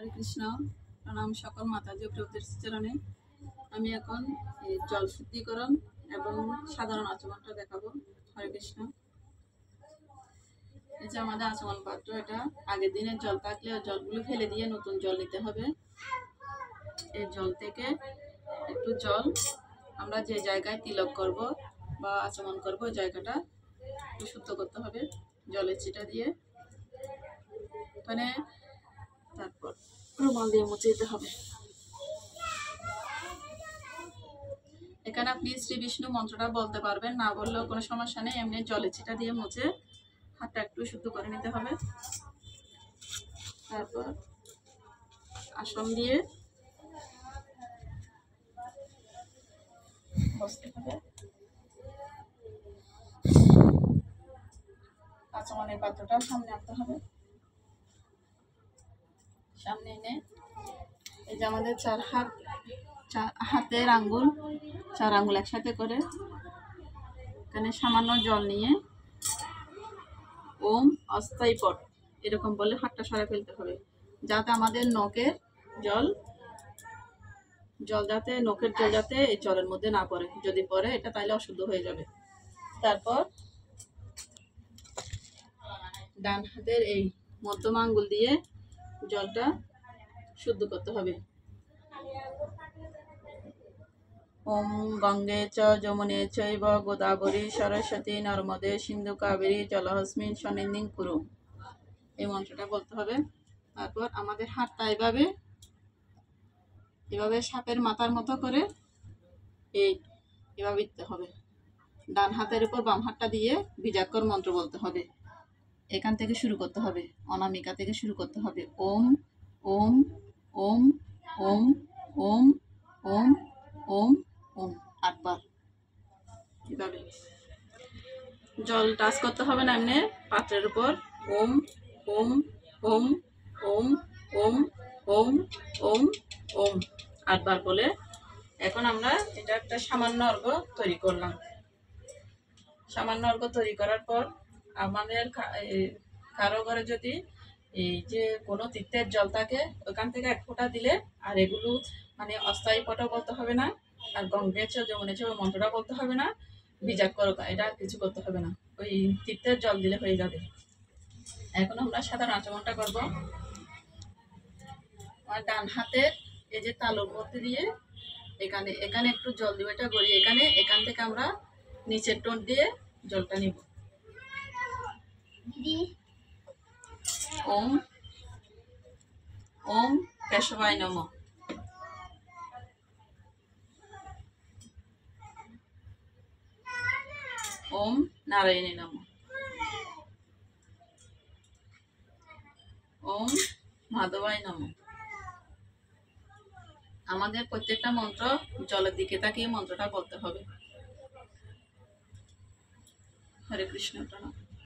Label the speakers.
Speaker 1: হরে কৃষ্ণ। প্রণাম সকল মাতাজি ও প্রভুদের চরণে। আমি এখন জল শুদ্ধিকরণ এবং সাধারণ আচমনটা দেখাবো। হরে কৃষ্ণ। এই যে আমাদের আচমন পাত্র, এটা আগের দিনের জল থাকলে জলগুলো ফেলে দিয়ে নতুন জল নিতে হবে। এই জল থেকে একটু জল আমরা যে জায়গায় তিলক করব বা আচমন করব ওই জায়গাটা একটু শুদ্ধ করতে হবে জলের ছিটা দিয়ে। মানে তারপর রুমাল দিয়ে মুছে দিতে হবে। এখানে আপনি শ্রী বিষ্ণু মন্ত্রটা বলতে পারবেন, না বললেও কোনো সমস্যা নেই। এমনি জলের ছিটা দিয়ে মুছে হাতটা একটু শুদ্ধ করে নিতে হবে। তারপর আসন দিয়ে বসতে হবে। আচমনের পাত্রটা সামনে আনতে হবে। সামনে এনে এই যে আমাদের হাতের আঙ্গুল, 4 আঙ্গুল একসাথে করে এখানে সামান্য জল নিয়ে ওম অস্থায়ী পট এরকম বলে হাতটা সরে ফেলতে হবে, যাতে আমাদের নখের জল যাতে এই জলের মধ্যে না পড়ে। যদি পড়ে এটা তাহলে অশুদ্ধ হয়ে যাবে। তারপর ডান হাতের এই মধ্যম আঙ্গুল দিয়ে জলটা শুদ্ধ করতে হবে। ওম গঙ্গে চ যমুনে চৈব গোদাবরী সরস্বতী নর্মদে সিন্ধু কাবেরী জলহস্মিন সন্নিধিং কুরু, এই মন্ত্রটা বলতে হবে। তারপর আমাদের হাতটা এভাবে সাপের মাথার মতো করে এভাবে দিতে হবে। ডান হাতের উপর বাম হাতটা দিয়ে বীজাক্ষর মন্ত্র বলতে হবে। এখান থেকে শুরু করতে হবে, অনামিকা থেকে শুরু করতে হবে। ওম ওম ওম ওম ওম ওম ওম ওম 8 বার। এভাবে জল টাচ করতে হবে না, এমনি পাত্রের উপর ওম ওম ওম ওম ওম ওম ওম ওম 8 বার বলে এখন আমরা এটা একটা সামান্য অর্ঘ তৈরি করলাম। সামান্য অর্ঘ তৈরি করার পর আমাদের কারো ঘরে যদি এই যে কোনো তীর্থের জল থাকে ওখান থেকে 1 ফোঁটা দিলে, আর এগুলো মানে অস্থায়ী পটও বলতে হবে না, আর গঙ্গে চ যমুনে চ মন্ত্রটা বলতে হবে না, বীজাক্ষর এটা কিছু করতে হবে না, ওই তীর্থের জল দিলে হয়ে যাবে। এখন আমরা সাধারণ আচমনটা করব। আমার ডান হাতের এই যে তালুর মধ্যে দিয়ে এখানে একটু জল দিব, এটা গড়িয়ে এখান থেকে আমরা নিচের টোন দিয়ে জলটা নিব। ওম ওম কেশবায় নমঃ। ওম নারায়ণী নমঃ। ওম মাধবায় নমঃ। আমাদের প্রত্যেকটা মন্ত্র জলের দিকে তাকিয়ে মন্ত্রটা বলতে হবে। হরে কৃষ্ণ। প্রণাম।